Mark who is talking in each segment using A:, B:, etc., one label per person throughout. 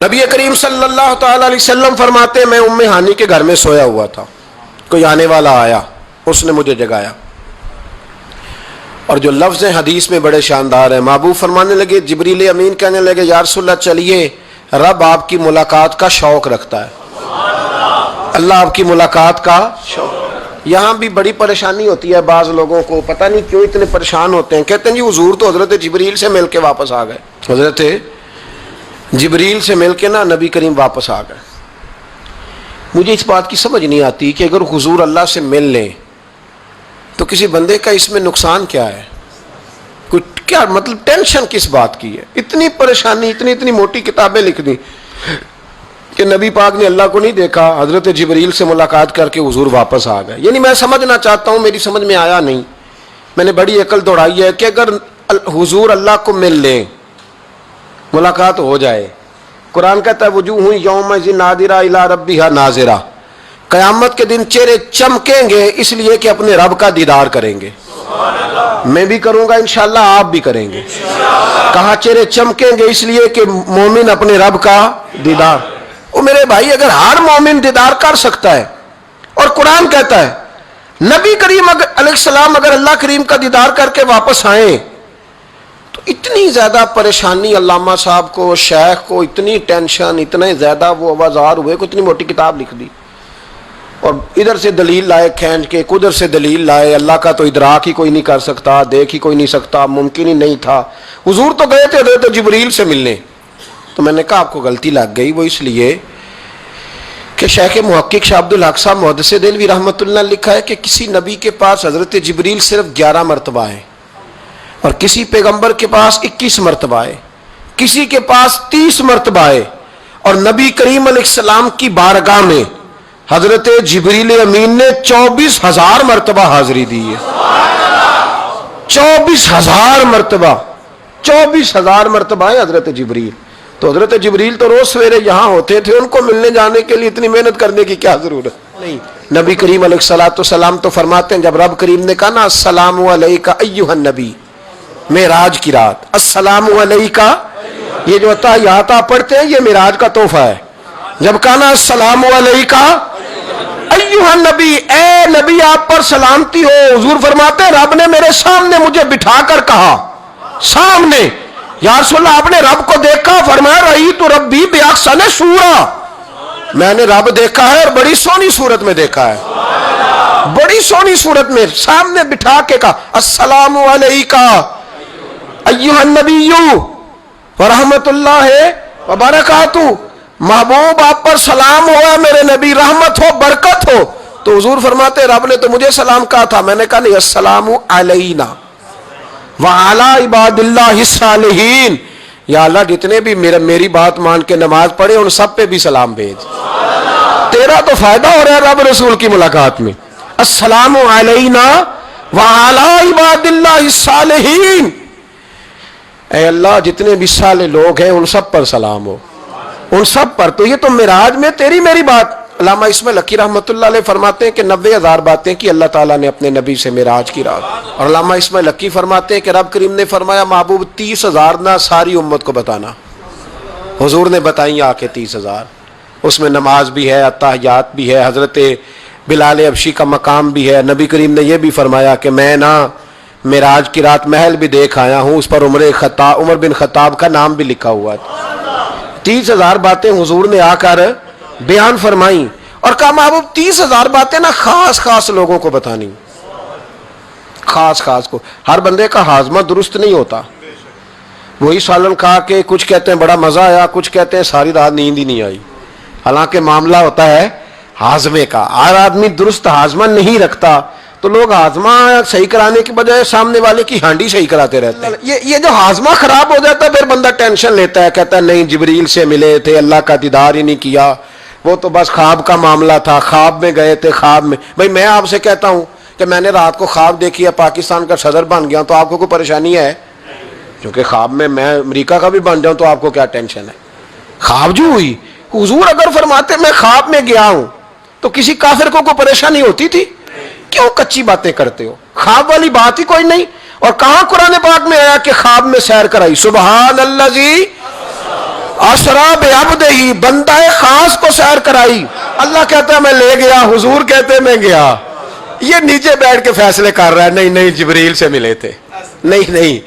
A: نبی کریم صلی اللہ تعالی علیہ وسلم فرماتے ہیں میں ام ہانی کے گھر میں سویا ہوا تھا، کوئی آنے والا آیا، اس نے مجھے جگایا، اور جو لفظ حدیث میں بڑے شاندار ہیں۔ محبوب فرمانے لگے، جبریل امین کہنے لگے یا رسول اللہ چلیے، رب آپ کی ملاقات کا شوق رکھتا ہے، اللہ آپ کی ملاقات کا شوق۔ یہاں بھی بڑی پریشانی ہوتی ہے بعض لوگوں کو، پتہ نہیں کیوں اتنے پریشان ہوتے ہیں، کہتے ہیں جی حضور تو حضرت جبریل سے مل کے واپس آ گئے، حضرت جبریل سے مل کے نا نبی کریم واپس آ گئے۔ مجھے اس بات کی سمجھ نہیں آتی کہ اگر حضور اللہ سے مل لیں تو کسی بندے کا اس میں نقصان کیا ہے؟ کیا مطلب ٹینشن کس بات کی ہے؟ اتنی پریشانی، اتنی موٹی کتابیں لکھ دی کہ نبی پاک نے اللہ کو نہیں دیکھا، حضرت جبریل سے ملاقات کر کے حضور واپس آ گئے۔ یعنی میں سمجھنا چاہتا ہوں، میری سمجھ میں آیا نہیں، میں نے بڑی عقل دوڑائی ہے کہ اگر حضور اللہ کو مل لیں، ملاقات ہو جائے، قرآن کہتا ہے وجوہ یومئذ ناظرہ الی ربہا ناظرہ، قیامت کے دن چہرے چمکیں گے اس لیے کہ اپنے رب کا دیدار کریں گے۔ میں بھی کروں گا انشاءاللہ، آپ بھی کریں گے۔ کہا چہرے چمکیں گے اس لیے کہ مومن اپنے رب کا دیدار۔ وہ میرے بھائی اگر ہر مومن دیدار کر سکتا ہے، اور قرآن کہتا ہے نبی کریم علیہ السلام اگر اللہ کریم کا دیدار کر کے واپس آئیں تو اتنی زیادہ پریشانی علامہ صاحب کو، شیخ کو اتنی ٹینشن، اتنے زیادہ وہ آوازار ہوئے کہ اتنی موٹی کتاب لکھ دی، اور ادھر سے دلیل لائے کھینچ کے، ادھر سے دلیل لائے، اللہ کا تو ادراک ہی کوئی نہیں کر سکتا، دیکھ ہی کوئی نہیں سکتا، ممکن ہی نہیں تھا۔ حضور تو گئے تھے حضرت جبریل سے ملنے۔ تو میں نے کہا آپ کو غلطی لگ گئی، وہ اس لیے کہ شیخ محقق شاہ عبد الحق صاحب محدث دہلوی رحمۃ اللہ نے لکھا ہے کہ کسی نبی کے پاس حضرت جبریل صرف 11 مرتبہ ہے، اور کسی پیغمبر کے پاس 21 مرتبہ ہے، کسی کے پاس 30 مرتبہ ہے، اور نبی کریم علیہ السلام کی بارگاہ میں حضرت جبریل امین نے 24,000 مرتبہ حاضری دی ہے۔ 24,000 مرتبہ، 24,000 مرتبہ ہے حضرت جبریل۔ تو حضرت جبریل تو روز سویرے یہاں ہوتے تھے، ان کو ملنے جانے کے لیے اتنی محنت کرنے کی کیا ضرورت نہیں۔ نبی کریم علیہ السلام تو فرماتے ہیں جب رب کریم نے کہا نا السلام علیکہ ایھا النبی، معراج کی رات، السلام علیکہ، یہ جو تحیات آپ پڑھتے ہیں یہ معراج کا تحفہ ہے۔ جب کہا نا السلام علیکہ ایھا النبی، اے نبی آپ پر سلامتی ہو، حضور فرماتے ہیں رب نے میرے سامنے مجھے بٹھا کر کہا، سامنے، یا رسول اللہ آپ نے رب کو دیکھا؟ فرمایا رأیت ربی بأحسن صورۃ، میں نے رب دیکھا ہے اور بڑی سونی صورت میں دیکھا ہے، بڑی سونی صورت میں سامنے بٹھا کے کہا السلام علیکہ ایھا النبی ورحمۃ اللہ وبرکاتہ، محبوب آپ پر سلام ہوا میرے نبی، رحمت ہو، برکت ہو۔ تو حضور فرماتے رب نے تو مجھے سلام کہا تھا، میں نے کہا نہیں، السلام علینا وعلی عباد اللہ الصالحین، یا اللہ جتنے بھی میری بات مان کے نماز پڑھے ان سب پہ بھی سلام بھیج، تیرا تو فائدہ ہو رہا ہے رب رسول کی ملاقات میں۔ السلام علینا وعلی عباد اللہ الصالحین، اے اللہ جتنے بھی صالح لوگ ہیں ان سب پر سلام ہو، ان سب پر۔ تو یہ تو معراج میں تیری میری بات۔ علامہ اسماعیل حقی رحمۃ اللہ علیہ فرماتے ہیں کہ 90,000 باتیں کی اللہ تعالیٰ نے اپنے نبی سے معراج کی رات، اور علامہ اسماعیل حقی فرماتے ہیں کہ رب کریم نے فرمایا محبوب 30,000 نہ ساری امت کو بتانا، حضور نے بتائی آ کے 30,000، اس میں نماز بھی ہے، اتحیات بھی ہے، حضرت بلال حبشی کا مقام بھی ہے۔ نبی کریم نے یہ بھی فرمایا کہ میں نا معراج کی رات محل بھی دیکھ آیا ہوں، اس پر عمر بن خطاب کا نام بھی لکھا ہوا ہے۔ 30,000 باتیں حضور نے آ کر بیان فرمائی، اور کہا محبوب 30,000 باتیں نا خاص خاص لوگوں کو بتانی، خاص خاص کو۔ ہر بندے کا ہاضمہ درست نہیں ہوتا، وہی سالن کھا کے کچھ کہتے ہیں بڑا مزہ آیا، کچھ کہتے ہیں ساری رات نیند ہی نہیں آئی، حالانکہ معاملہ ہوتا ہے ہاضمے کا۔ ہر آدمی درست ہاضمہ نہیں رکھتا، تو لوگ ہاضمہ صحیح کرانے کی بجائے سامنے والے کی ہانڈی صحیح کراتے رہتے ہیں۔ یہ جو ہاضمہ خراب ہو جاتا ہے پھر بندہ ٹینشن لیتا ہے، کہتا ہے نہیں جبریل سے ملے تھے، اللہ کا دیدار ہی نہیں کیا، وہ تو بس خواب کا معاملہ تھا، خواب میں گئے تھے، خواب میں۔ بھائی میں آپ سے کہتا ہوں کہ میں نے رات کو خواب دیکھی ہے پاکستان کا صدر بن گیا، تو آپ کو کوئی پریشانی ہے؟ کیونکہ خواب میں امریکہ کا بھی بن جاؤں تو آپ کو کیا ٹینشن ہے؟ خواب جو ہوئی، حضور اگر فرماتے میں خواب میں گیا ہوں تو کسی کافر کو کوئی پریشانی ہوتی تھی؟ کیوں کچی باتیں کرتے ہو؟ خواب والی بات ہی کوئی نہیں۔ اور کہاں قرآن پاک میں آیا کہ خواب میں سیر کرائی؟ سبحان الذی اسرا بعبدہ، بندہ خاص کو سیر کرائی. اللہ کہتا ہے میں لے گیا، حضور کہتے میں گیا. یہ نیچے بیٹھ کے فیصلے کر رہا ہے. نہیں نہیں جبریل سے ملے تھے. نہیں نہیں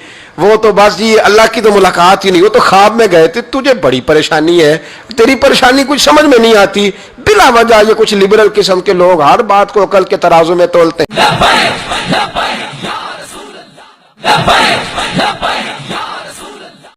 A: وہ تو بس یہ اللہ کی تو ملاقات ہی نہیں، وہ تو خواب میں گئے تھے. تجھے بڑی پریشانی ہے، تیری پریشانی کچھ سمجھ میں نہیں آتی. بلا وجہ یہ کچھ لبرل قسم کے لوگ ہر بات کو عقل کے ترازو میں تولتے ہیں.